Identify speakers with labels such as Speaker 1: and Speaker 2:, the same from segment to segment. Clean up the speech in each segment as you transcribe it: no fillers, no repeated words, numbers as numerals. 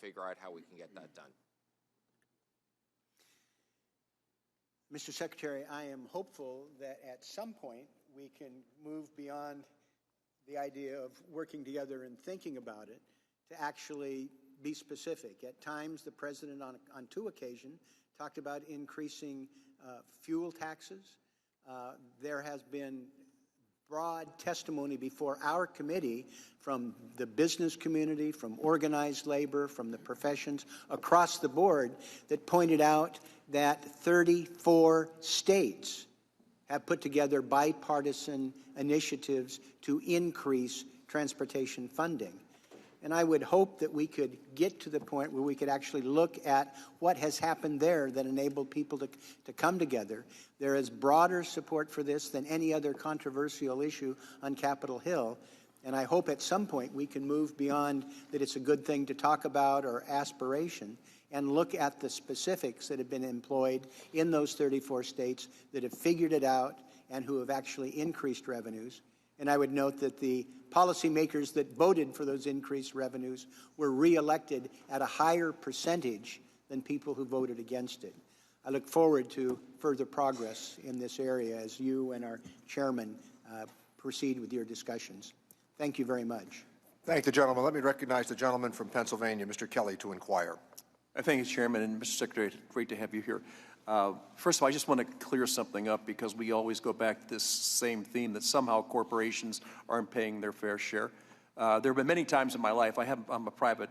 Speaker 1: figure out how we can get that done.
Speaker 2: Mr. Secretary, I am hopeful that at some point we can move beyond the idea of working together and thinking about it to actually be specific. At times, the President on 2 occasions talked about increasing fuel taxes. There has been broad testimony before our committee from the business community, from organized labor, from the professions across the board that pointed out that 34 states have put together bipartisan initiatives to increase transportation funding. And I would hope that we could get to the point where we could actually look at what has happened there that enabled people to come together. There is broader support for this than any other controversial issue on Capitol Hill. And I hope at some point we can move beyond that it's a good thing to talk about or aspiration and look at the specifics that have been employed in those 34 states that have figured it out and who have actually increased revenues. And I would note that the policymakers that voted for those increased revenues were reelected at a higher percentage than people who voted against it. I look forward to further progress in this area as you and our chairman proceed with your discussions. Thank you very much.
Speaker 3: Thank the gentleman. Let me recognize the gentleman from Pennsylvania, Mr. Kelly, to inquire.
Speaker 4: Thank you, Chairman, and Mr. Secretary, great to have you here. First of all, I just want to clear something up because we always go back to this same theme that somehow corporations aren't paying their fair share. There have been many times in my life, I'm a private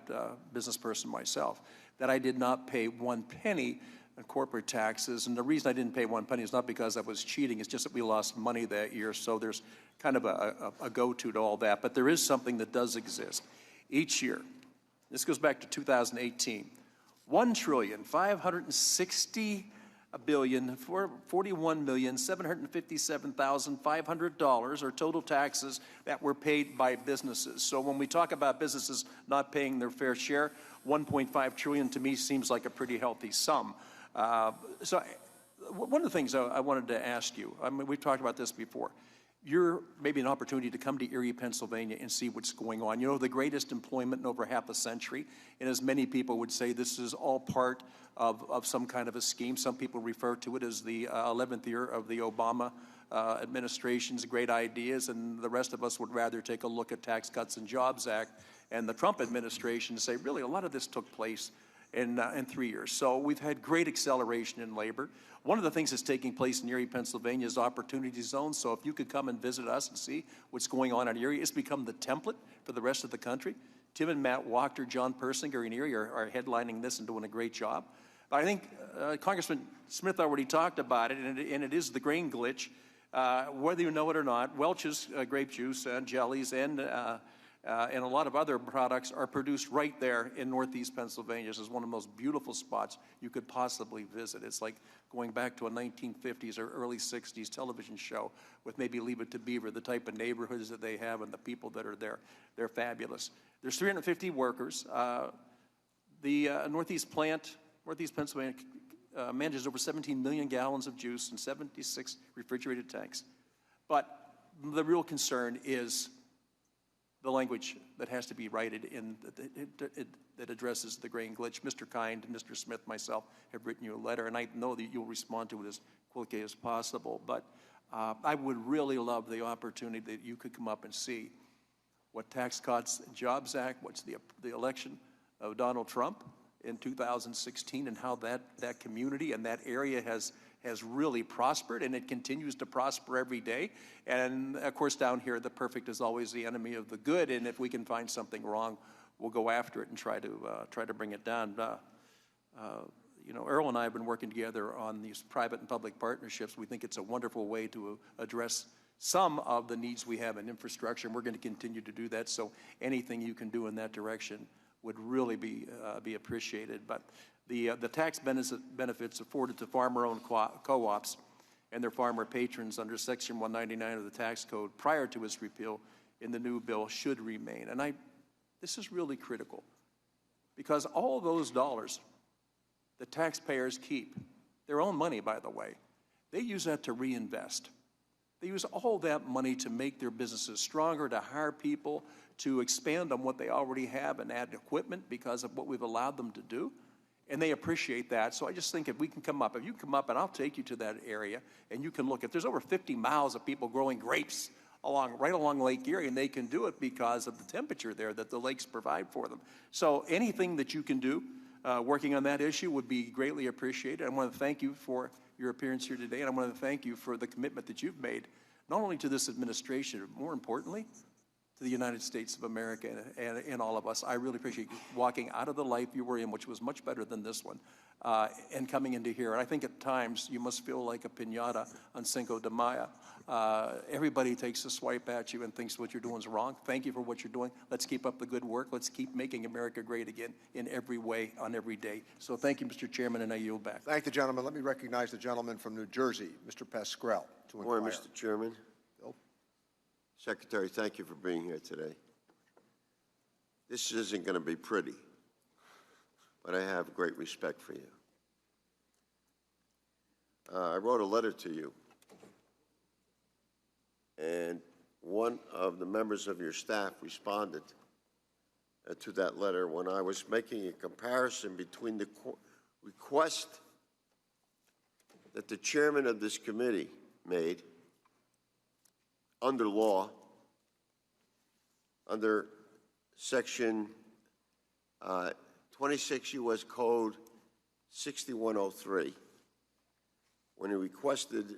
Speaker 4: business person myself, that I did not pay 1 penny in corporate taxes. And the reason I didn't pay 1 penny is not because I was cheating, it's just that we lost money that year. So there's kind of a go-to to all that. But there is something that does exist. Each year, this goes back to 2018, $1,560,041,757,500 are total taxes that were paid by businesses. So when we talk about businesses not paying their fair share, $1.5 trillion to me seems like a pretty healthy sum. So one of the things I wanted to ask you, I mean, we've talked about this before. You're maybe an opportunity to come to Erie, Pennsylvania and see what's going on. You know, the greatest employment in over half a century, and as many people would say, this is all part of some kind of a scheme. Some people refer to it as the 11th year of the Obama administration's great ideas, and the rest of us would rather take a look at Tax Cuts and Jobs Act and the Trump administration and say, really, a lot of this took place in 3 years. So we've had great acceleration in labor. One of the things that's taking place in Erie, Pennsylvania is opportunity zones. So if you could come and visit us and see what's going on in Erie, it's become the template for the rest of the country. Tim and Matt Wachter, John Persinger in Erie are headlining this and doing a great job. But I think Congressman Smith already talked about it, and it is the grain glitch. Whether you know it or not, Welch's grape juice and jellies and a lot of other products are produced right there in Northeast Pennsylvania. This is one of the most beautiful spots you could possibly visit. It's like going back to a 1950s or early 60s television show with maybe Leave It to Beaver, the type of neighborhoods that they have and the people that are there. They're fabulous. There's 350 workers. The Northeast Pennsylvania manages over 17 million gallons of juice and 76 refrigerated tanks. But the real concern is the language that has to be righted in that addresses the grain glitch. Mr. Kind, Mr. Smith, myself have written you a letter, and I know that you'll respond to it as quickly as possible. But I would really love the opportunity that you could come up and see what Tax Cuts and Jobs Act, what's the election of Donald Trump in 2016, and how that community and that area has really prospered, and it continues to prosper every day. And of course, down here, the perfect is always the enemy of the good, and if we can find something wrong, we'll go after it and try to bring it down. You know, Earl and I have been working together on these private and public partnerships. We think it's a wonderful way to address some of the needs we have in infrastructure, and we're going to continue to do that. So anything you can do in that direction would really be appreciated. But the tax benefits afforded to farmer-owned co-ops and their farmer patrons under Section 199 of the tax code prior to its repeal in the new bill should remain. And this is really critical because all those dollars that taxpayers keep, their own money, by the way, they use that to reinvest. They use all that money to make their businesses stronger, to hire people, to expand on what they already have and add equipment because of what we've allowed them to do. And they appreciate that. So I just think if you can come up and I'll take you to that area and you can look at, there's over 50 miles of people growing grapes right along Lake Erie, and they can do it because of the temperature there that the lakes provide for them. So anything that you can do working on that issue would be greatly appreciated. I want to thank you for your appearance here today, and I want to thank you for the commitment that you've made, not only to this administration, but more importantly, to the United States of America and all of us. I really appreciate you walking out of the life you were in, which was much better than this one, and coming into here. And I think at times you must feel like a piñata on Cinco de Mayo. Everybody takes a swipe at you and thinks what you're doing is wrong. Thank you for what you're doing. Let's keep up the good work. Let's keep making America great again in every way, on every day. So thank you, Mr. Chairman, and I yield back.
Speaker 3: Thank the gentleman. Let me recognize the gentleman from New Jersey, Mr. Pascrell, to inquire.
Speaker 5: Morning, Mr. Chairman.
Speaker 3: Bill?
Speaker 5: Secretary, thank you for being here today. This isn't going to be pretty, but I have great respect for you. I wrote a letter to you, and one of the members of your staff responded to that letter when I was making a comparison between the request that the chairman of this committee made under law, under Section 26 U.S. Code 6103, when he requested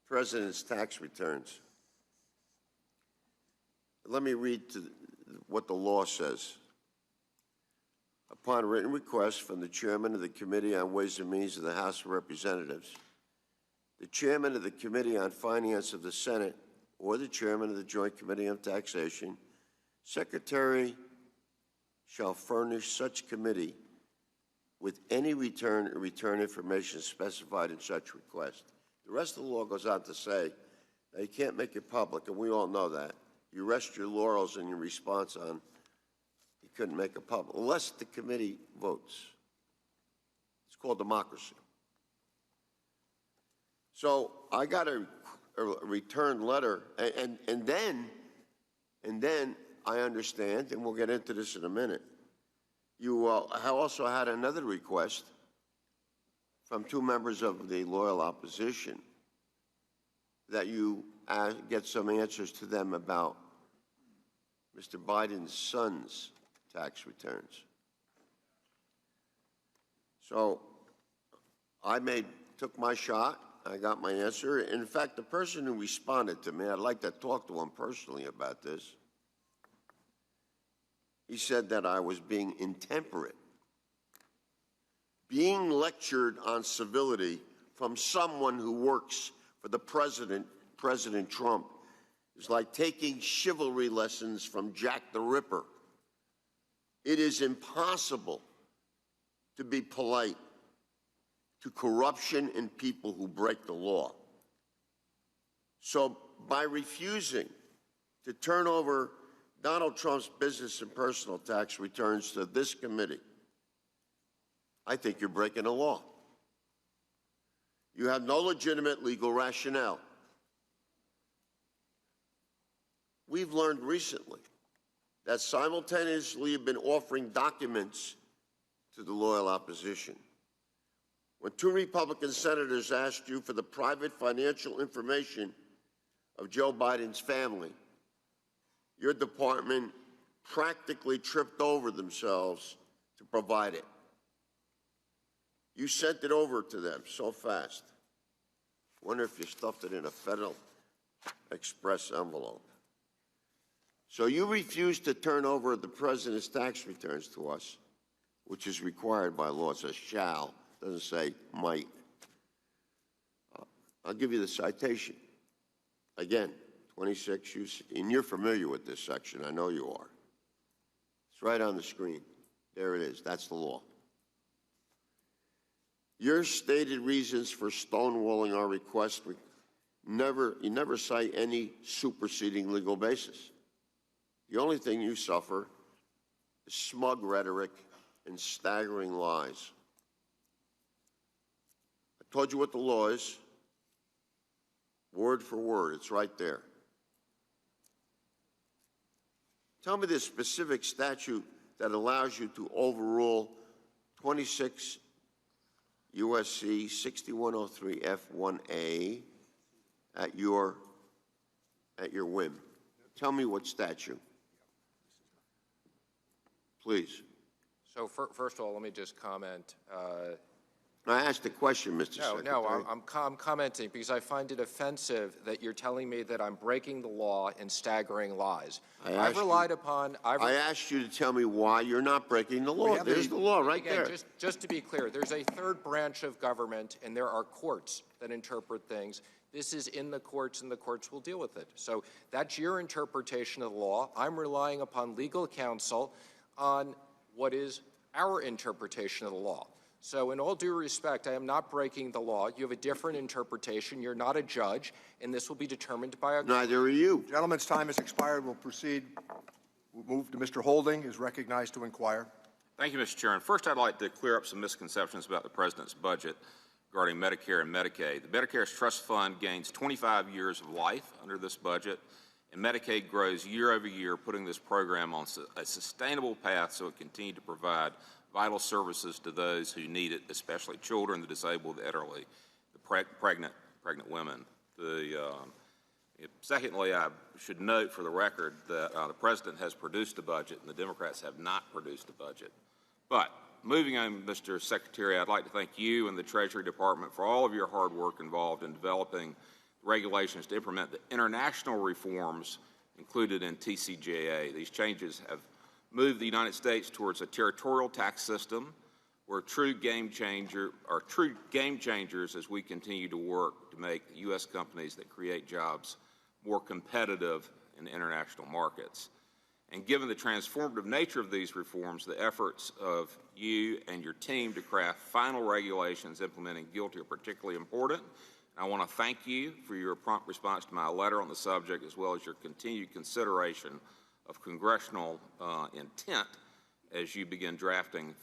Speaker 5: President's tax returns. Let me read what the law says. Upon written request from the chairman of the Committee on Ways and Means of the House of Representatives, the chairman of the Committee on Finance of the Senate, or the chairman of the Joint Committee on Taxation, Secretary shall furnish such committee with any return information specified in such request. The rest of the law goes on to say that you can't make it public, and we all know that. You rest your laurels in your response on you couldn't make it public, unless the committee votes. It's called democracy. So I got a returned letter, and then I understand, and we'll get into this in a minute, you also had another request from two members of the loyal opposition that you get some answers to them about Mr. Biden's son's tax returns. So I took my shot. I got my answer. In fact, the person who responded to me, I'd like to talk to him personally about this. He said that I was being intemperate. Being lectured on civility from someone who works for the president, President Trump, is like taking chivalry lessons from Jack the Ripper. It is impossible to be polite to corruption and people who break the law. So by refusing to turn over Donald Trump's business and personal tax returns to this committee, I think you're breaking the law. You have no legitimate legal rationale. We've learned recently that simultaneously you've been offering documents to the loyal opposition. When two Republican senators asked you for the private financial information of Joe Biden's family, your department practically tripped over themselves to provide it. You sent it over to them so fast. Wonder if you stuffed it in a Federal Express envelope. So you refused to turn over the president's tax returns to us, which is required by law. It says shall, doesn't say might. I'll give you the citation. Again, 26, and you're familiar with this section. I know you are. It's right on the screen. There it is. That's the law. Your stated reasons for stonewalling our request, you never cite any superseding legal basis. The only thing you suffer is smug rhetoric and staggering lies. I told you what the law is. Word for word, it's right there. Tell me the specific statute that allows you to overrule 26 USC 6103 F1A at your whim. Tell me what statute. Please.
Speaker 1: So first of all, let me just comment.
Speaker 5: I asked a question, Mr. Secretary.
Speaker 1: No, I'm commenting because I find it offensive that you're telling me that I'm breaking the law and staggering lies. I
Speaker 5: asked you to tell me why you're not breaking the law. There's the law right there.
Speaker 1: Just to be clear, there's a third branch of government, and there are courts that interpret things. This is in the courts, and the courts will deal with it. So that's your interpretation of the law. I'm relying upon legal counsel on what is our interpretation of the law. So in all due respect, I am not breaking the law. You have a different interpretation. You're not a judge, and this will be determined by a court.
Speaker 5: Neither are you.
Speaker 3: Gentleman's time has expired. We'll proceed. We'll move to Mr. Holding, is recognized to inquire.
Speaker 6: Thank you, Mr. Chairman. First, I'd like to clear up some misconceptions about the President's budget regarding Medicare and Medicaid. The Medicare's trust fund gains 25 years of life under this budget, and Medicaid grows year over year, putting this program on a sustainable path so it can continue to provide vital services to those who need it, especially children, the disabled, the elderly, the pregnant women. Secondly, I should note for the record that the President has produced a budget and the Democrats have not produced a budget. But moving on, Mr. Secretary, I'd like to thank you and the Treasury Department for all of your hard work involved in developing regulations to implement the international reforms included in TCJA. These changes have moved the United States towards a territorial tax system where true game changers as we continue to work to make U.S. companies that create jobs more competitive in international markets. And given the transformative nature of these reforms, the efforts of you and your team to craft final regulations implementing GILTI are particularly important. I want to thank you for your prompt response to my letter on the subject, as well as your continued consideration of congressional intent as you begin drafting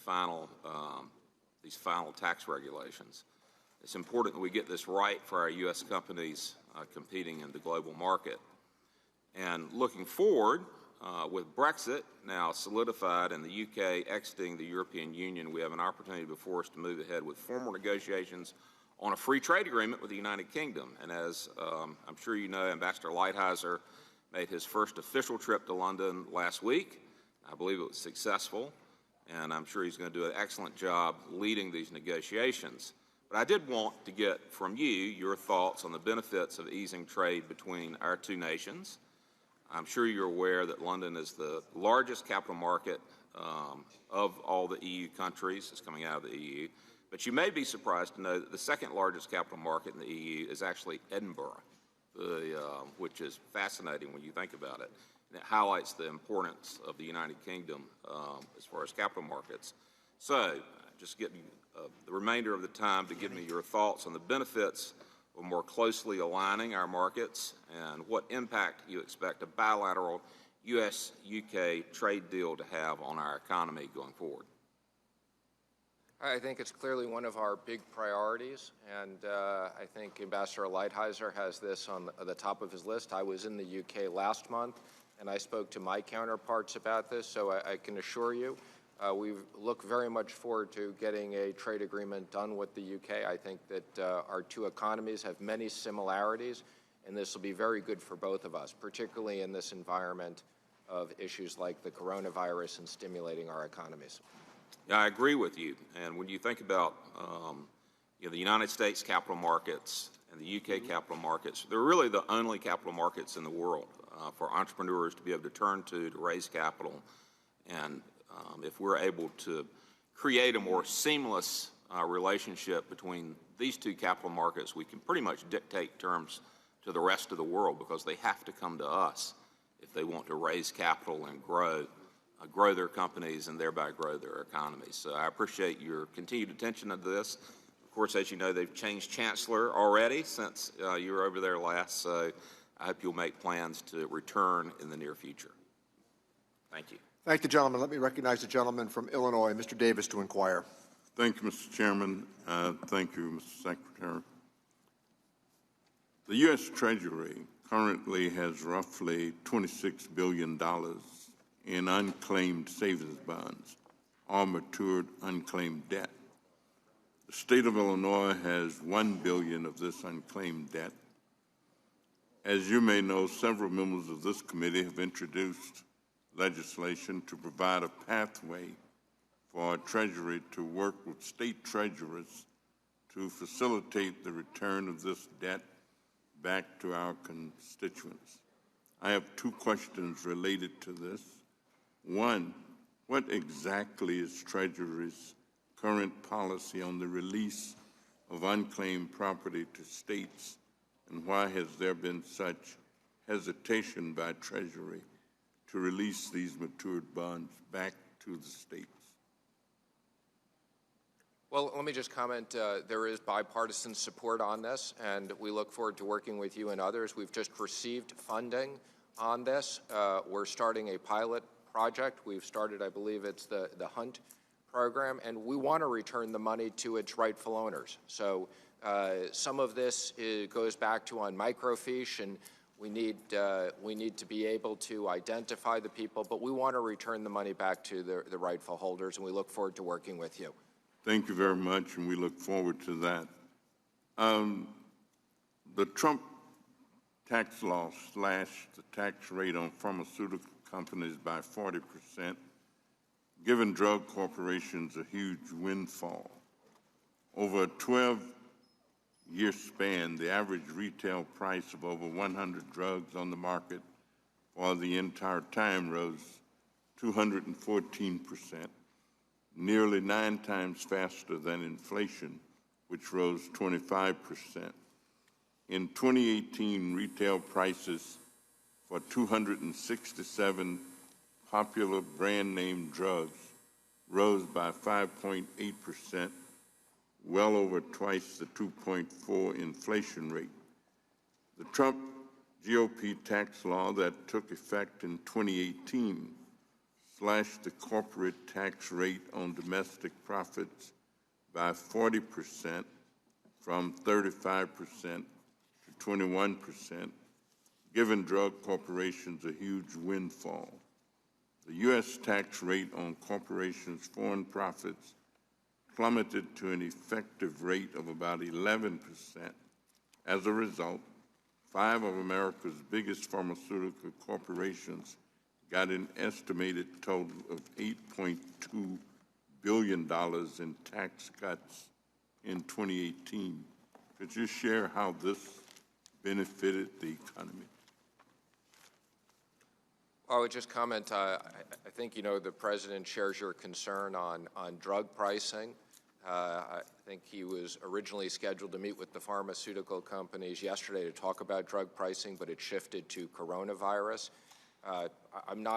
Speaker 6: these final tax regulations. It's important that we get this right for our U.S. companies competing in the global market. And looking forward, with Brexit now solidified and the U.K. exiting the European Union, we have an opportunity before us to move ahead with formal negotiations on a free trade agreement with the United Kingdom. And as I'm sure you know, Ambassador Lighthizer made his first official trip to London last week. I believe it was successful, and I'm sure he's going to do an excellent job leading these negotiations. But I did want to get from you your thoughts on the benefits of easing trade between our two nations. I'm sure you're aware that London is the largest capital market of all the EU countries. It's coming out of the EU. But you may be surprised to know that the second largest capital market in the EU is actually Edinburgh, which is fascinating when you think about it. And it highlights the importance of the United Kingdom as far as capital markets. So just give me the remainder of the time to give me your thoughts on the benefits of more closely aligning our markets and what impact you expect a bilateral U.S.-UK trade deal to have on our economy going forward.
Speaker 1: I think it's clearly one of our big priorities, and I think Ambassador Lighthizer has this on the top of his list. I was in the UK last month, and I spoke to my counterparts about this, so I can assure you we look very much forward to getting a trade agreement done with the UK. I think that our two economies have many similarities, and this will be very good for both of us, particularly in this environment of issues like the coronavirus and stimulating our economies.
Speaker 6: Yeah, I agree with you. And when you think about the United States capital markets and the UK capital markets, they're really the only capital markets in the world for entrepreneurs to be able to turn to raise capital. And if we're able to create a more seamless relationship between these two capital markets, we can pretty much dictate terms to the rest of the world because they have to come to us if they want to raise capital and grow their companies and thereby grow their economies. So I appreciate your continued attention to this. Of course, as you know, they've changed chancellor already since you were over there last, so I hope you'll make plans to return in the near future. Thank you.
Speaker 3: Thank the gentleman. Let me recognize the gentleman from Illinois, Mr. Davis, to inquire.
Speaker 7: Thank you, Mr. Chairman. Thank you, Mr. Secretary. The U.S. Treasury currently has roughly $26 billion in unclaimed savings bonds or matured unclaimed debt. The state of Illinois has $1 billion of this unclaimed debt. As you may know, several members of this committee have introduced legislation to provide a pathway for our Treasury to work with state treasurers to facilitate the return of this debt back to our constituents. I have two questions related to this. One, what exactly is Treasury's current policy on the release of unclaimed property to states, and why has there been such hesitation by Treasury to release these matured bonds back to the states?
Speaker 1: Well, let me just comment, there is bipartisan support on this, and we look forward to working with you and others. We've just received funding on this. We're starting a pilot project. We've started, I believe it's the Hunt program, and we want to return the money to its rightful owners. So some of this goes back to on microfiche, and we need to be able to identify the people, but we want to return the money back to the rightful holders, and we look forward to working with you.
Speaker 7: Thank you very much, and we look forward to that. The Trump tax law slashed the tax rate on pharmaceutical companies by 40%, giving drug corporations a huge windfall. Over a 12-year span, the average retail price of over 100 drugs on the market for the entire time rose 214%. Nearly 9 times faster than inflation, which rose 25%. In 2018, retail prices for 267 popular brand name drugs rose by 5.8%, well over twice the 2.4 inflation rate. The Trump GOP tax law that took effect in 2018 slashed the corporate tax rate on domestic profits by 40%, from 35% to 21%, giving drug corporations a huge windfall. The U.S. tax rate on corporations' foreign profits plummeted to an effective rate of about 11%. As a result, 5 of America's biggest pharmaceutical corporations got an estimated total of $8.2 billion in tax cuts in 2018. Could you share how this benefited the economy?
Speaker 1: I would just comment, I think, you know, the President shares your concern on drug pricing. I think he was originally scheduled to meet with the pharmaceutical companies yesterday to talk about drug pricing, but it shifted to coronavirus.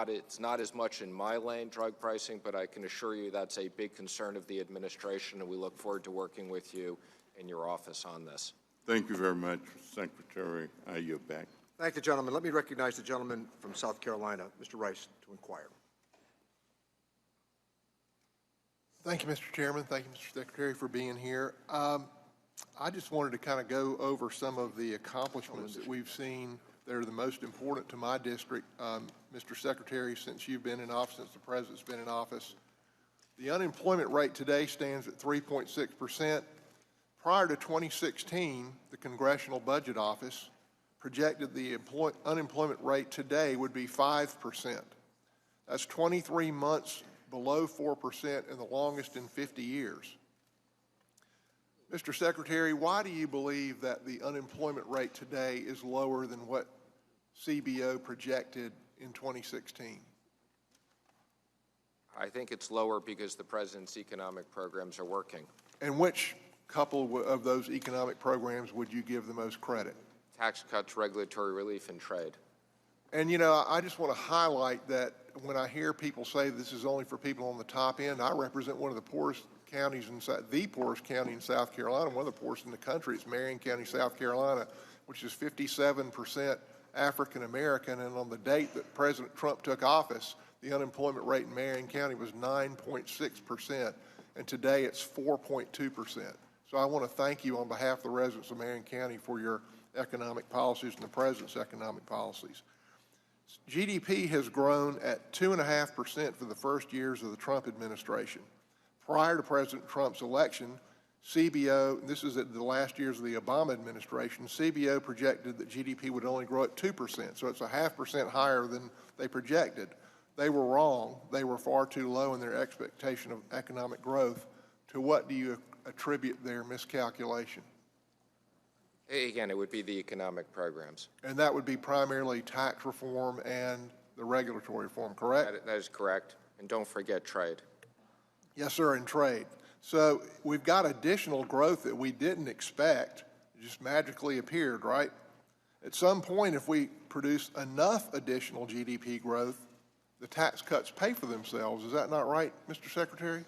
Speaker 1: It's not as much in my lane, drug pricing, but I can assure you that's a big concern of the administration, and we look forward to working with you in your office on this.
Speaker 7: Thank you very much, Secretary. I yield back.
Speaker 3: Thank the gentleman. Let me recognize the gentleman from South Carolina, Mr. Rice, to inquire.
Speaker 8: Thank you, Mr. Chairman. Thank you, Mr. Secretary, for being here. I just wanted to kind of go over some of the accomplishments that we've seen that are the most important to my district, Mr. Secretary, since you've been in office, since the President's been in office. The unemployment rate today stands at 3.6%. Prior to 2016, the Congressional Budget Office projected the unemployment rate today would be 5%. That's 23 months below 4% and the longest in 50 years. Mr. Secretary, why do you believe that the unemployment rate today is lower than what CBO projected in 2016?
Speaker 1: I think it's lower because the President's economic programs are working.
Speaker 8: And which couple of those economic programs would you give the most credit?
Speaker 1: Tax cuts, regulatory relief, and trade.
Speaker 8: And, you know, I just want to highlight that when I hear people say this is only for people on the top end, I represent one of the poorest counties the poorest county in South Carolina, one of the poorest in the country. It's Marion County, South Carolina, which is 57% African American. And on the date that President Trump took office, the unemployment rate in Marion County was 9.6%, and today it's 4.2%. So I want to thank you on behalf of the residents of Marion County for your economic policies and the president's economic policies. GDP has grown at 2.5% for the first years of the Trump administration. Prior to President Trump's election, CBO, this is at the last years of the Obama administration, CBO projected that GDP would only grow at 2%, so it's 0.5% higher than they projected. They were wrong. They were far too low in their expectation of economic growth. To what do you attribute their miscalculation?
Speaker 1: Again, it would be the economic programs.
Speaker 8: And that would be primarily tax reform and the regulatory reform, correct?
Speaker 1: That is correct. And don't forget trade.
Speaker 8: Yes, sir, and trade. So we've got additional growth that we didn't expect. It just magically appeared, right? At some point, if we produce enough additional GDP growth, the tax cuts pay for themselves. Is that not right, Mr. Secretary?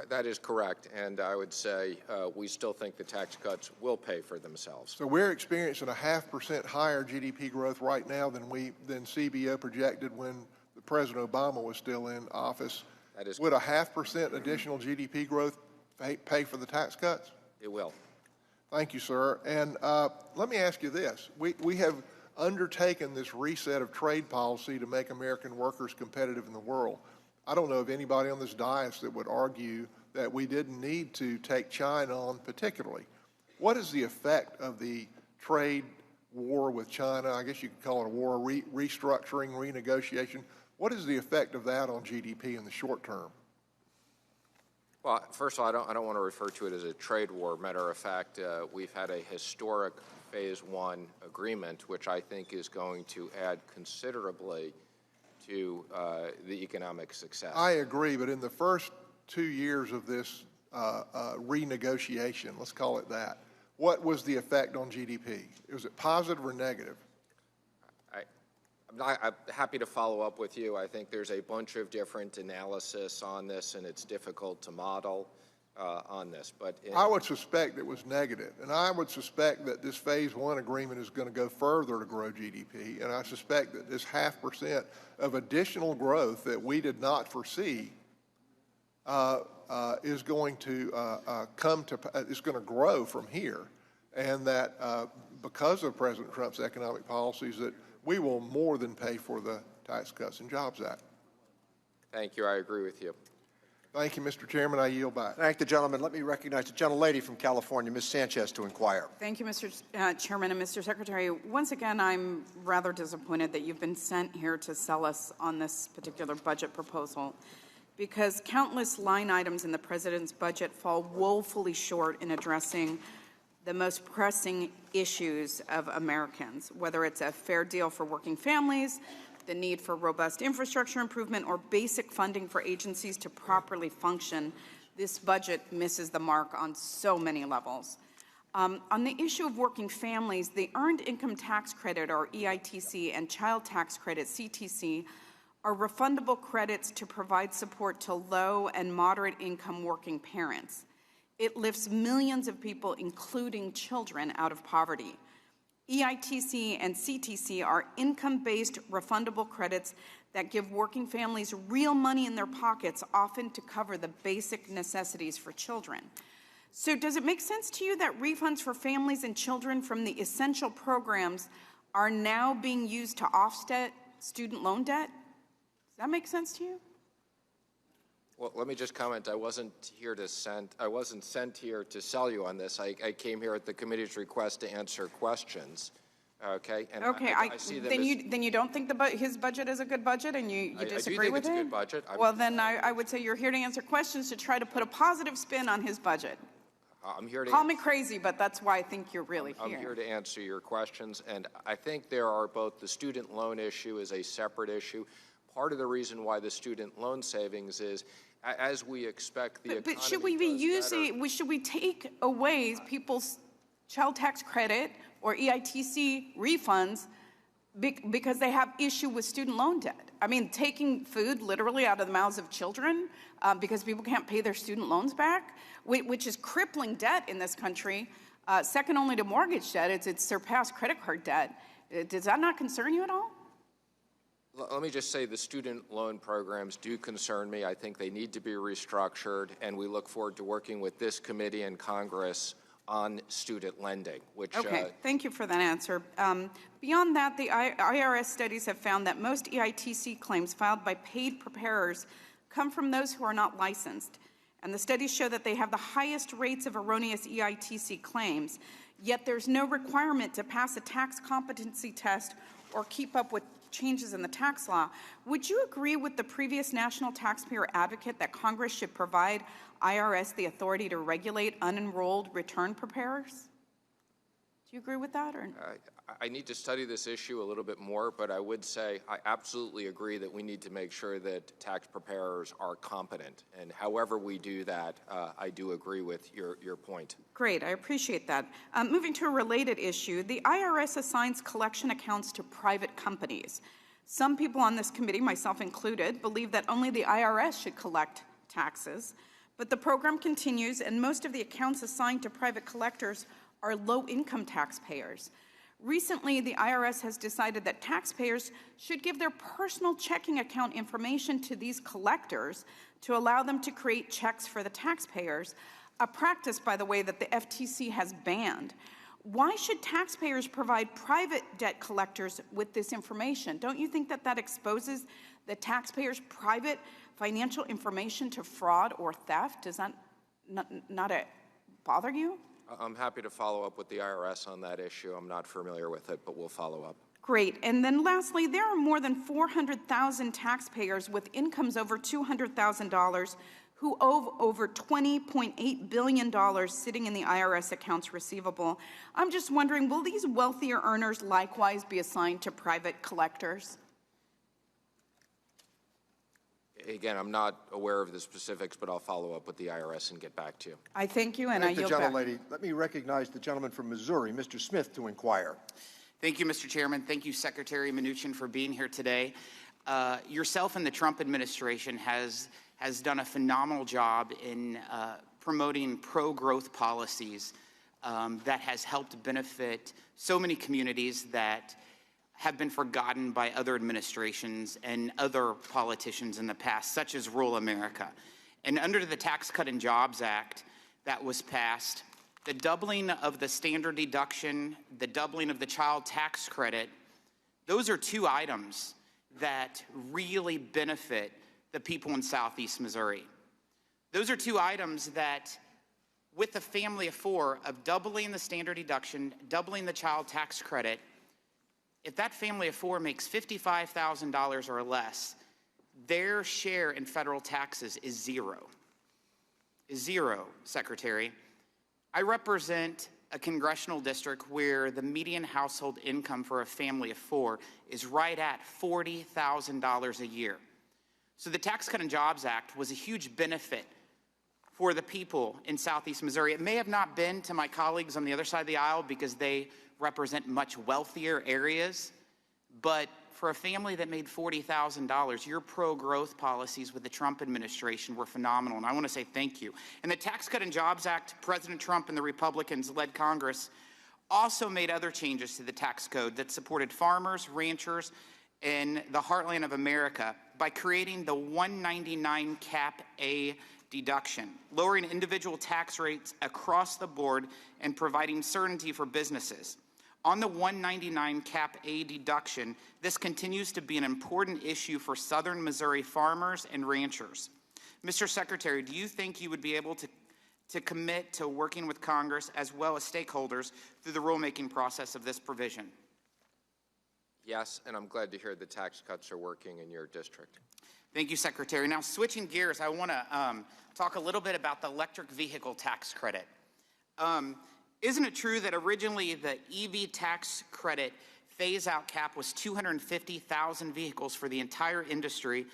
Speaker 1: That is correct, and I would say we still think the tax cuts will pay for themselves.
Speaker 8: So we're experiencing a 0.5% higher GDP growth right now than CBO projected when President Obama was still in office.
Speaker 1: That is
Speaker 8: Would a 0.5% additional GDP growth pay for the tax cuts?
Speaker 1: It will.
Speaker 8: Thank you, sir. And let me ask you this. We have undertaken this reset of trade policy to make American workers competitive in the world. I don't know of anybody on this dais that would argue that we didn't need to take China on particularly. What is the effect of the trade war with China? I guess you could call it a war, restructuring, renegotiation. What is the effect of that on GDP in the short term?
Speaker 1: Well, first of all, I don't want to refer to it as a trade war. Matter of fact, we've had a historic Phase 1 agreement, which I think is going to add considerably to the economic success.
Speaker 8: I agree, but in the first 2 years of this renegotiation, let's call it that, what was the effect on GDP? Was it positive or negative?
Speaker 1: I'm happy to follow up with you. I think there's a bunch of different analysis on this, and it's difficult to model on this. But
Speaker 8: I would suspect it was negative, and I would suspect that this Phase 1 agreement is going to go further to grow GDP, and I suspect that this 0.5% of additional growth that we did not foresee is going to is going to grow from here, and that because of President Trump's economic policies, that we will more than pay for the Tax Cuts and Jobs Act.
Speaker 1: Thank you. I agree with you.
Speaker 8: Thank you, Mr. Chairman. I yield back.
Speaker 3: Thank the gentleman. Let me recognize the gentlelady from California, Ms. Sanchez, to inquire.
Speaker 9: Thank you, Mr. Chairman and Mr. Secretary. Once again, I'm rather disappointed that you've been sent here to sell us on this particular budget proposal, because countless line items in the president's budget fall woefully short in addressing the most pressing issues of Americans, whether it's a fair deal for working families, the need for robust infrastructure improvement, or basic funding for agencies to properly function. This budget misses the mark on so many levels. On the issue of working families, the Earned Income Tax Credit, or EITC, and Child Tax Credit, CTC, are refundable credits to provide support to low and moderate income working parents. It lifts millions of people, including children, out of poverty. EITC and CTC are income-based refundable credits that give working families real money in their pockets, often to cover the basic necessities for children. So does it make sense to you that refunds for families and children from the essential programs are now being used to offset student loan debt? Does that make sense to you?
Speaker 1: Well, let me just comment. I wasn't sent here to sell you on this. I came here at the committee's request to answer questions. Okay. And
Speaker 9: okay.
Speaker 1: I see them
Speaker 9: then you don't think his budget is a good budget, and you disagree with it?
Speaker 1: I do think it's a good budget.
Speaker 9: Well, then I would say you're here to answer questions to try to put a positive spin on his budget.
Speaker 1: I'm here to
Speaker 9: call me crazy, but that's why I think you're really here.
Speaker 1: I'm here to answer your questions, and I think there are both the student loan issue is a separate issue. Part of the reason why the student loan savings is, as we expect the economy
Speaker 9: but should we be using? Should we take away people's child tax credit or EITC refunds because they have issue with student loan debt? I mean, taking food literally out of the mouths of children because people can't pay their student loans back, which is crippling debt in this country, second only to mortgage debt. It's surpassed credit card debt. Does that not concern you at all?
Speaker 1: Let me just say the student loan programs do concern me. I think they need to be restructured, and we look forward to working with this committee and Congress on student lending, which...
Speaker 9: Okay, thank you for that answer. Beyond that, the IRS studies have found that most EITC claims filed by paid preparers come from those who are not licensed. And the studies show that they have the highest rates of erroneous EITC claims, yet there's no requirement to pass a tax competency test or keep up with changes in the tax law. Would you agree with the previous national taxpayer advocate that Congress should provide IRS the authority to regulate unenrolled return preparers? Do you agree with that? Or?
Speaker 1: I need to study this issue a little bit more, but I would say I absolutely agree that we need to make sure that tax preparers are competent. And however we do that, I do agree with your point.
Speaker 9: Great, I appreciate that. Moving to a related issue, the IRS assigns collection accounts to private companies. Some people on this committee, myself included, believe that only the IRS should collect taxes. But the program continues, and most of the accounts assigned to private collectors are low-income taxpayers. Recently, the IRS has decided that taxpayers should give their personal checking account information to these collectors to allow them to create checks for the taxpayers, a practice, by the way, that the FTC has banned. Why should taxpayers provide private debt collectors with this information? Don't you think that that exposes the taxpayers' private financial information to fraud or theft? Does that not bother you?
Speaker 1: I'm happy to follow up with the IRS on that issue. I'm not familiar with it, but we'll follow up.
Speaker 9: Great. And then lastly, there are more than 400,000 taxpayers with incomes over $200,000 who owe over $20.8 billion sitting in the IRS accounts receivable. I'm just wondering, will these wealthier earners likewise be assigned to private collectors?
Speaker 1: Again, I'm not aware of the specifics, but I'll follow up with the IRS and get back to you.
Speaker 9: I thank you, and I yield
Speaker 3: Thank
Speaker 9: back.
Speaker 3: the gentlelady. Let me recognize the gentleman from Missouri, Mr. Smith, to inquire.
Speaker 10: Thank you, Mr. Chairman. Thank you, Secretary Mnuchin, for being here today. Yourself and the Trump administration has done a phenomenal job in promoting pro-growth policies that has helped benefit so many communities that have been forgotten by other administrations and other politicians in the past, such as rural America. And under the Tax Cut and Jobs Act that was passed, the doubling of the standard deduction, the doubling of the child tax credit, those are two items that really benefit the people in Southeast Missouri. Those are two items that, with a family of four, of doubling the standard deduction, doubling the child tax credit, if that family of four makes $55,000 or less, their share in federal taxes is zero. Is zero, Secretary. I represent a congressional district where the median household income for a family of four is right at $40,000 a year. So the Tax Cut and Jobs Act was a huge benefit for the people in Southeast Missouri. It may have not been to my colleagues on the other side of the aisle because they represent much wealthier areas, but for a family that made $40,000, your pro-growth policies with the Trump administration were phenomenal, and I want to say thank you. And the Tax Cut and Jobs Act, President Trump and the Republicans-led Congress also made other changes to the tax code that supported farmers, ranchers, in the heartland of America by creating the 199 Cap A deduction, lowering individual tax rates across the board and providing certainty for businesses. On the 199 Cap A deduction, this continues to be an important issue for southern Missouri farmers and ranchers. Mr. Secretary, do you think you would be able to commit to working with Congress as well as stakeholders through the rulemaking process of this provision?
Speaker 1: Yes, and I'm glad to hear the tax cuts are working in your district.
Speaker 10: Thank you, Secretary. Now, switching gears, I want to talk a little bit about the electric vehicle tax credit. Isn't it true that originally the EV tax credit phase-out cap was 250,000 vehicles for the entire industry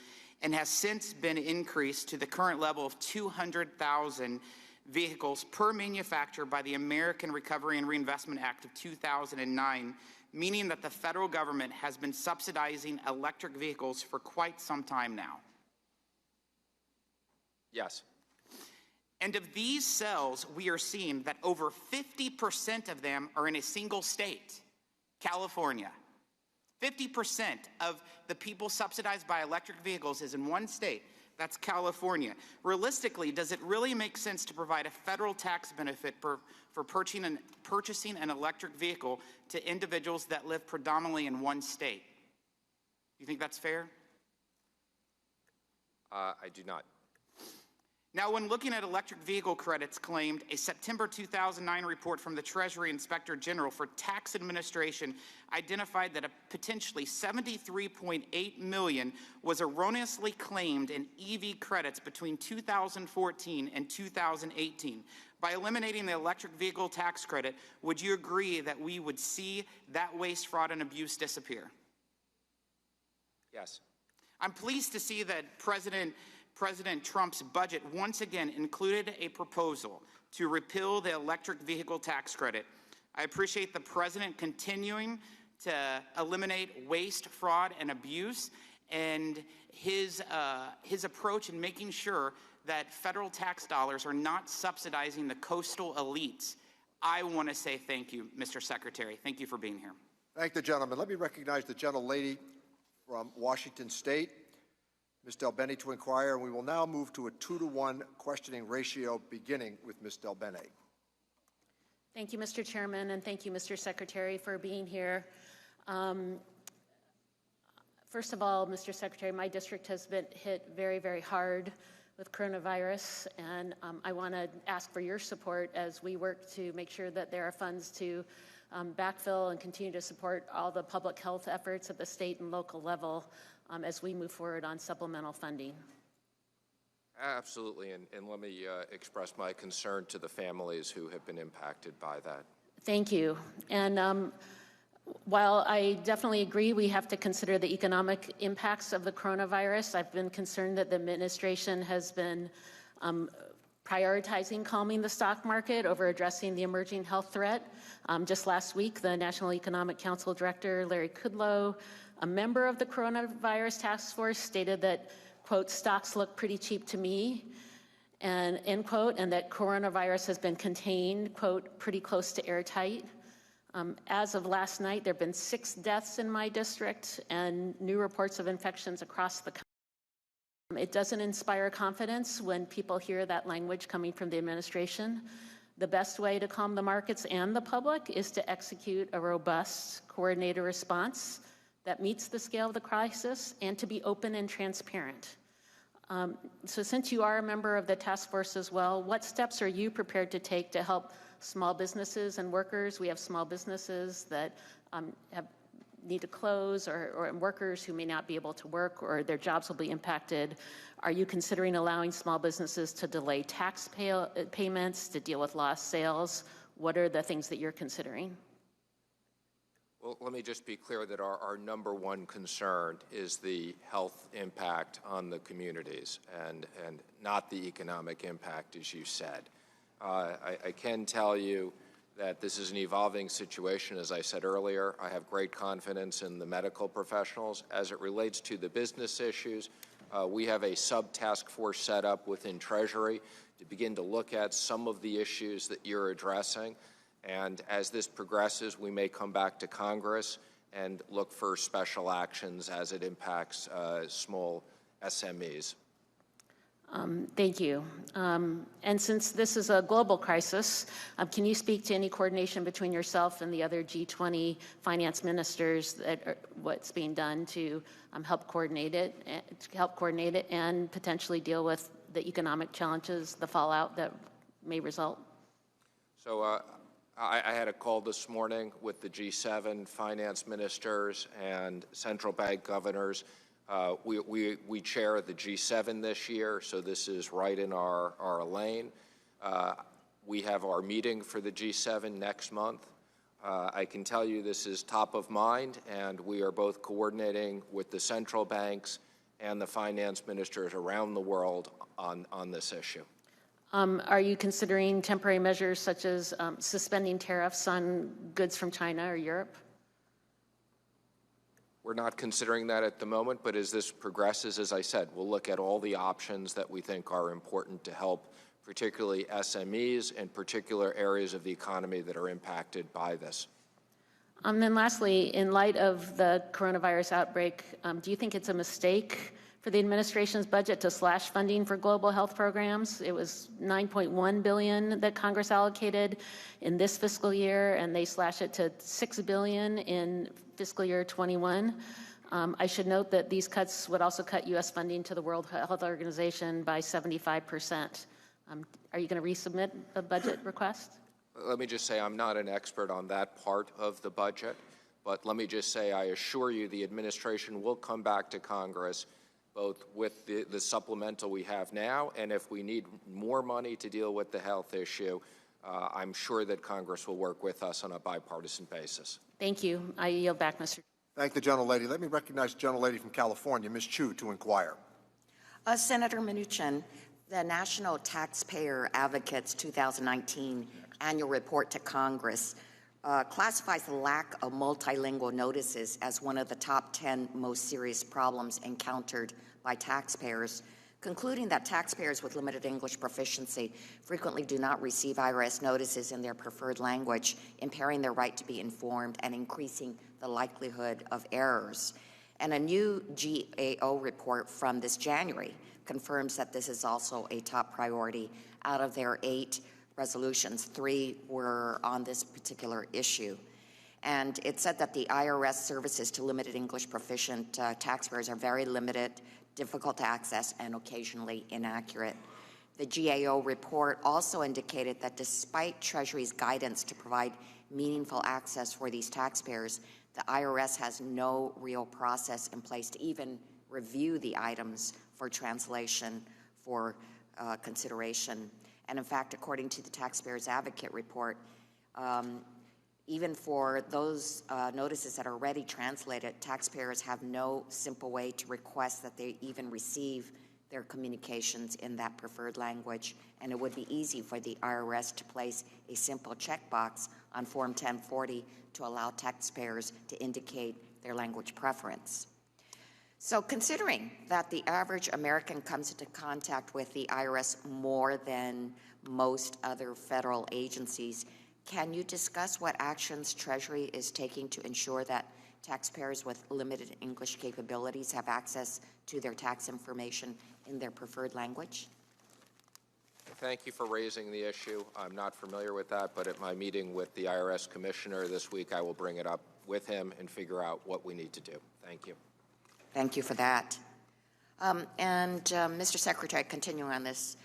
Speaker 10: and has since been increased to the current level of 200,000 vehicles per manufacturer by the American Recovery and Reinvestment Act of 2009, meaning that the federal government has been subsidizing electric vehicles for quite some time now?
Speaker 1: Yes.
Speaker 10: And of these cells, we are seeing that over 50% of them are in a single state, California. 50% of the people subsidized by electric vehicles is in one state, That's California. Realistically, does it really make sense to provide a federal tax benefit for purchasing an electric vehicle to individuals that live predominantly in one state? Do you think that's fair?
Speaker 1: I do not.
Speaker 10: Now, when looking at electric vehicle credits claimed, a September 2009 report from the Treasury Inspector General for Tax Administration identified that a potentially $73.8 million was erroneously claimed in EV credits between 2014 and 2018. By eliminating the electric vehicle tax credit, would you agree that we would see that waste, fraud, and abuse disappear?
Speaker 1: Yes.
Speaker 10: I'm pleased to see that President Trump's budget once again included a proposal to repeal the electric vehicle tax credit. I appreciate the president continuing to eliminate waste, fraud, and abuse, and his approach in making sure that federal tax dollars are not subsidizing the coastal elites. I want to say thank you, Mr. Secretary. Thank you for being here.
Speaker 3: Thank the gentleman. Let me recognize the gentlelady from Washington State, Ms. Delbene, to inquire, and we will now move to a 2-to-1 questioning ratio, beginning with Ms. Delbene.
Speaker 11: Thank you, Mr. Chairman, and thank you, Mr. Secretary, for being here. First of all, Mr. Secretary, my district has been hit very, very hard with coronavirus, and I want to ask for your support as we work to make sure that there are funds to backfill and continue to support all the public health efforts at the state and local level as we move forward on supplemental funding.
Speaker 1: Absolutely, and let me express my concern to the families who have been impacted by that.
Speaker 11: Thank you. And while I definitely agree we have to consider the economic impacts of the coronavirus, I've been concerned that the administration has been prioritizing calming the stock market over addressing the emerging health threat. Just last week, the National Economic Council Director, Larry Kudlow, a member of the coronavirus task force, stated that, quote, stocks look pretty cheap to me, and end quote, and that coronavirus has been contained, quote, pretty close to airtight. As of last night, there have been 6 deaths in my district and new reports of infections across the country. It doesn't inspire confidence when people hear that language coming from the administration. The best way to calm the markets and the public is to execute a robust, coordinated response that meets the scale of the crisis and to be open and transparent. So since you are a member of the task force as well, what steps are you prepared to take to help small businesses and workers? We have small businesses that need to close, or workers who may not be able to work, or their jobs will be impacted. Are you considering allowing small businesses to delay tax payments, to deal with lost sales? What are the things that you're considering?
Speaker 1: Well, let me just be clear that our number one concern is the health impact on the communities and not the economic impact, as you said. I can tell you that this is an evolving situation. As I said earlier, I have great confidence in the medical professionals. As it relates to the business issues, we have a sub-task force set up within Treasury to begin to look at some of the issues that you're addressing. And as this progresses, we may come back to Congress and look for special actions as it impacts small SMEs.
Speaker 11: Thank you. And since this is a global crisis, can you speak to any coordination between yourself and the other G20 finance ministers that what's being done to help coordinate it and potentially deal with the economic challenges, the fallout that may result?
Speaker 1: So I had a call this morning with the G7 finance ministers and central bank governors. We chair the G7 this year, so this is right in our lane. We have our meeting for the G7 next month. I can tell you this is top of mind, and we are both coordinating with the central banks and the finance ministers around the world on this issue.
Speaker 11: Are you considering temporary measures such as suspending tariffs on goods from China or Europe?
Speaker 1: We're not considering that at the moment, but as this progresses, as I said, we'll look at all the options that we think are important to help, particularly SMEs and particular areas of the economy that are impacted by this.
Speaker 11: Then lastly, in light of the coronavirus outbreak, do you think it's a mistake for the administration's budget to slash funding for global health programs. It was $9.1 billion that Congress allocated in this fiscal year, and they slashed it to $6 billion in fiscal year 21. I should note that these cuts would also cut U.S. funding to the World Health Organization by 75%. Are you going to resubmit a budget request?
Speaker 1: Let me just say I'm not an expert on that part of the budget, but let me just say I assure you the administration will come back to Congress both with the supplemental we have now, and if we need more money to deal with the health issue, I'm sure that Congress will work with us on a bipartisan basis.
Speaker 11: Thank you. I yield back, Mr.
Speaker 3: Thank the gentlelady. Let me recognize the gentlelady from California, Ms. Chu, to inquire.
Speaker 12: Senator Mnuchin, the National Taxpayer Advocate's 2019 annual report to Congress classifies the lack of multilingual notices as one of the top 10 most serious problems encountered by taxpayers, concluding that taxpayers with limited English proficiency frequently do not receive IRS notices in their preferred language, impairing their right to be informed and increasing the likelihood of errors. And a new GAO report from this January confirms that this is also a top priority. Out of their 8 resolutions, 3 were on this particular issue. And it said that the IRS services to limited English proficient taxpayers are very limited, difficult to access, and occasionally inaccurate. The GAO report also indicated that despite Treasury's guidance to provide meaningful access for these taxpayers, the IRS has no real process in place to even review the items for translation for consideration. And in fact, according to the Taxpayers Advocate report, even for those notices that are already translated, taxpayers have no simple way to request that they even receive their communications in that preferred language. And it would be easy for the IRS to place a simple checkbox on Form 1040 to allow taxpayers to indicate their language preference. So considering that the average American comes into contact with the IRS more than most other federal agencies, can you discuss what actions Treasury is taking to ensure that taxpayers with limited English capabilities have access to their tax information in their preferred language?
Speaker 1: Thank you for raising the issue. I'm not familiar with that, but at my meeting with the IRS Commissioner this week, I will bring it up with him and figure out what we need to do. Thank you.
Speaker 12: Thank you for that. Mr. Secretary, continuing on this,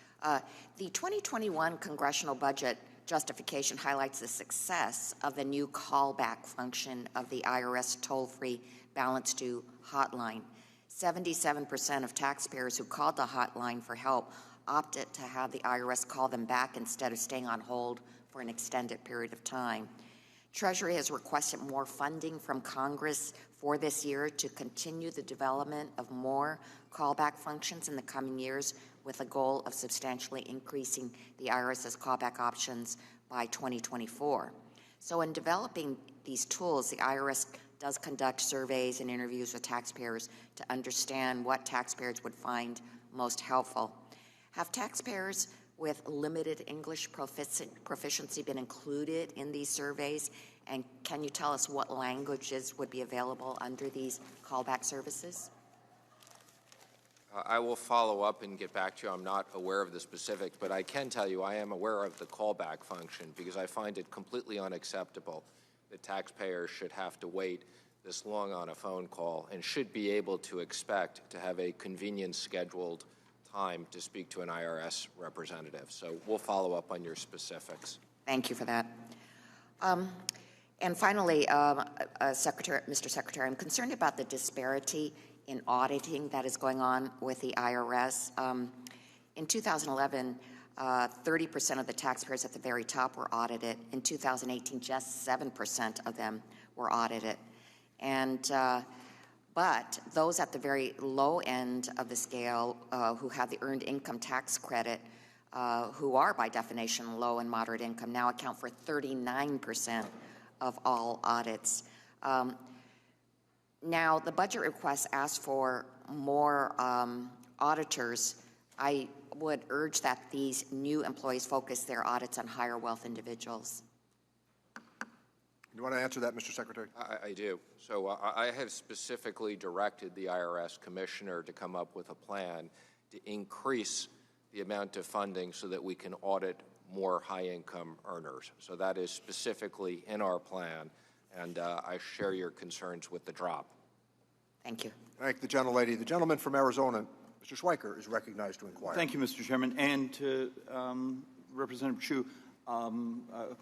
Speaker 12: the 2021 congressional budget justification highlights the success of the new callback function of the IRS toll-free balance due hotline. 77% of taxpayers who called the hotline for help opted to have the IRS call them back instead of staying on hold for an extended period of time. Treasury has requested more funding from Congress for this year to continue the development of more callback functions in the coming years, with a goal of substantially increasing the IRS's callback options by 2024. So in developing these tools, the IRS does conduct surveys and interviews with taxpayers to understand what taxpayers would find most helpful. Have taxpayers with limited English proficiency been included in these surveys? And can you tell us what languages would be available under these callback services?
Speaker 1: I will follow up and get back to you. I'm not aware of the specifics, but I can tell you I am aware of the callback function because I find it completely unacceptable that taxpayers should have to wait this long on a phone call and should be able to expect to have a convenient scheduled time to speak to an IRS representative. So we'll follow up on your specifics.
Speaker 12: Thank you for that. And finally, Mr. Secretary, I'm concerned about the disparity in auditing that is going on with the IRS. In 2011, 30% of the taxpayers at the very top were audited. In 2018, just 7% of them were audited. And but those at the very low end of the scale who have the earned income tax credit, who are by definition low and moderate income, now account for 39% of all audits. Now, the budget request asks for more auditors. I would urge that these new employees focus their audits on higher wealth individuals.
Speaker 3: You want to answer that, Mr. Secretary?
Speaker 1: I do. So I have specifically directed the IRS commissioner to come up with a plan to increase the amount of funding so that we can audit more high-income earners. So that is specifically in our plan, and I share your concerns with the drop.
Speaker 12: Thank you.
Speaker 3: Thank the gentlelady. The gentleman from Arizona, Mr. Schweiker, is recognized to inquire.
Speaker 13: Thank you, Mr. Chairman. And to Representative Chu,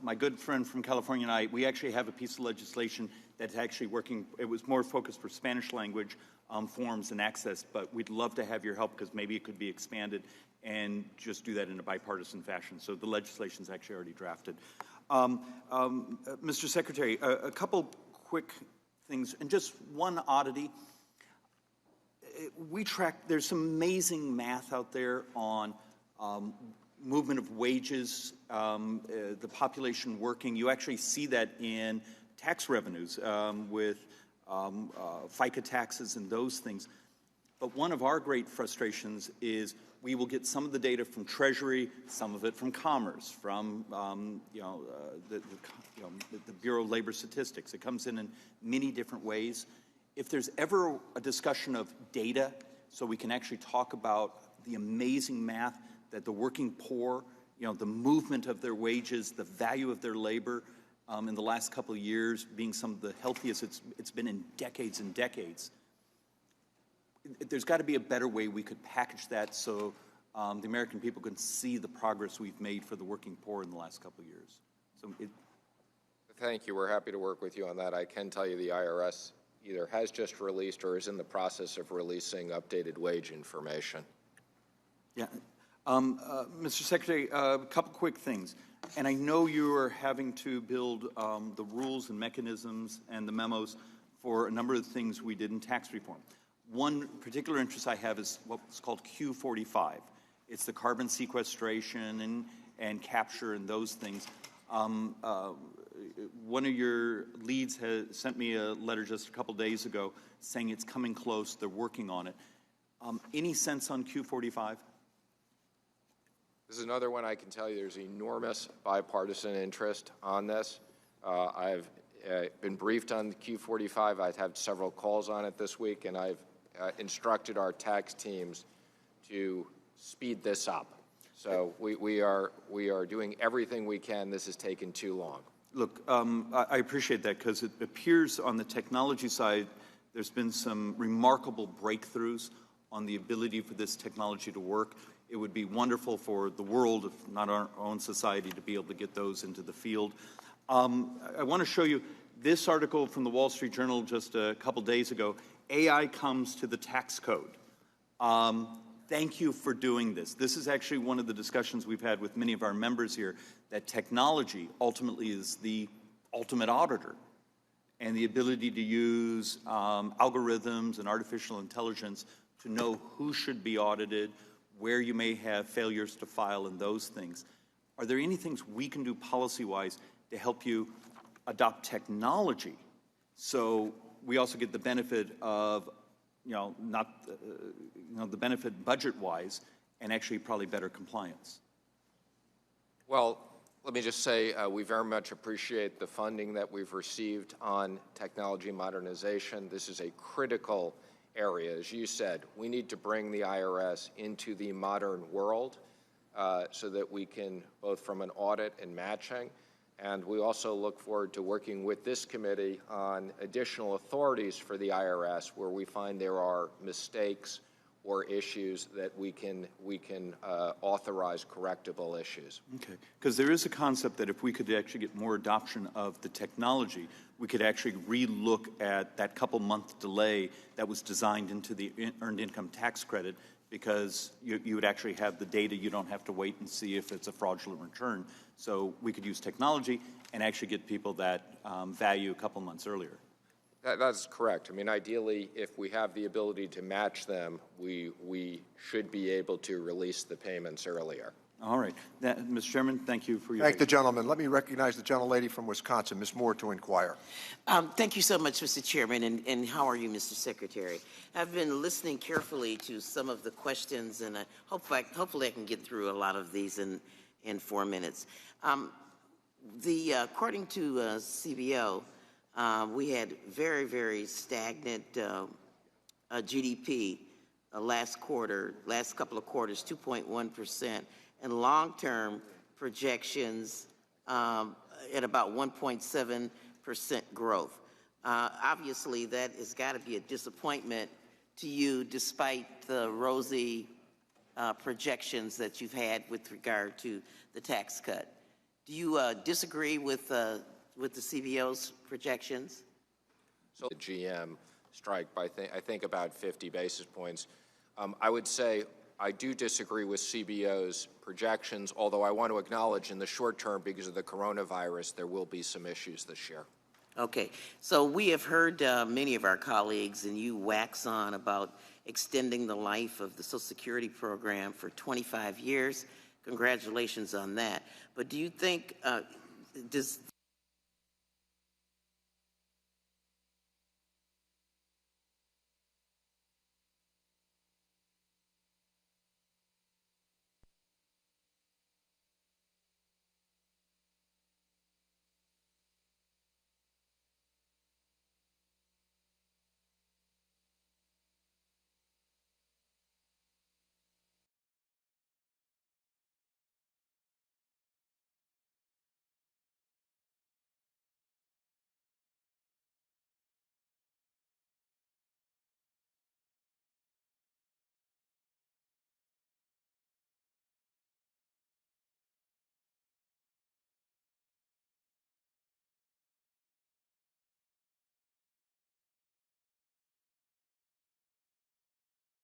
Speaker 13: my good friend from California and I, we actually have a piece of legislation that's actually working. It was more focused for Spanish language forms and access, but we'd love to have your help because maybe it could be expanded and just do that in a bipartisan fashion. So the legislation is actually already drafted. Mr. Secretary, a couple quick things, and just one oddity. We track, there's some amazing math out there on movement of wages, the population working. You actually see that in tax revenues with FICA taxes and those things. But one of our great frustrations is we will get some of the data from Treasury, some of it from Commerce, from the Bureau of Labor Statistics. It comes in many different ways. If there's ever a discussion of data, so we can actually talk about the amazing math that the working poor, the movement of their wages, the value of their labor in the last couple of years being some of the healthiest it's been in decades and decades. There's got to be a better way we could package that so the American people can see the progress we've made for the working poor in the last couple of years. So
Speaker 1: Thank you. We're happy to work with you on that. I can tell you the IRS either has just released or is in the process of releasing updated wage information.
Speaker 13: Yeah. Mr. Secretary, a couple quick things. And I know you are having to build the rules and mechanisms and the memos for a number of things we did in tax reform. One particular interest I have is what's called Q45. It's the carbon sequestration and capture and those things. One of your leads has sent me a letter just a couple days ago saying it's coming close, they're working on it. Any sense on Q45?
Speaker 1: This is another one I can tell you there's enormous bipartisan interest on this. I've been briefed on the Q45. I've had several calls on it this week, and I've instructed our tax teams to speed this up. So we are doing everything we can. This has taken too long.
Speaker 13: Look, I appreciate that because it appears on the technology side there's been some remarkable breakthroughs on the ability for this technology to work. It would be wonderful for the world, if not our own society, to be able to get those into the field. I want to show you this article from the Wall Street Journal just a couple days ago. AI comes to the tax code. Thank you for doing this. This is actually one of the discussions we've had with many of our members here, that technology ultimately is the ultimate auditor. And the ability to use algorithms and artificial intelligence to know who should be audited, where you may have failures to file and those things. Are there any things we can do policy-wise to help you adopt technology so we also get the benefit of, the benefit budget-wise and actually probably better compliance?
Speaker 1: Well, let me just say we very much appreciate the funding that we've received on technology modernization. This is a critical area. As you said, we need to bring the IRS into the modern world so that we can, both from an audit and matching, and we also look forward to working with this committee on additional authorities for the IRS where we find there are mistakes or issues that we can authorize correctable issues.
Speaker 13: Okay, because there is a concept that if we could actually get more adoption of the technology, we could actually re-look at that couple-month delay that was designed into the earned income tax credit, because you would actually have the data. You don't have to wait and see if it's a fraudulent return. So we could use technology and actually get people that value a couple months earlier.
Speaker 1: That's correct. I mean, ideally, if we have the ability to match them, we should be able to release the payments earlier.
Speaker 13: All right. Mr. Chairman, thank you for your...
Speaker 3: Thank the gentleman. Let me recognize the gentlelady from Wisconsin, Ms. Moore, to inquire.
Speaker 14: Thank you so much, Mr. Chairman, and how are you, Mr. Secretary? I've been listening carefully to some of the questions, and hopefully I can get through a lot of these in 4 minutes. According to CBO, we had very, very stagnant GDP last couple of quarters, 2.1%, and long-term projections at about 1.7% growth. Obviously, that has got to be a disappointment to you, despite the rosy projections that you've had with regard to the tax cut. Do you disagree with the CBO's projections?
Speaker 1: So the GM strike by, I think, about 50 basis points. I would say I do disagree with CBO's projections, although I want to acknowledge in the short term, because of the coronavirus, there will be some issues this year.
Speaker 14: Okay, so we have heard many of our colleagues, and you wax on about extending the life of the Social Security program for 25 years. Congratulations on that. But do you think, does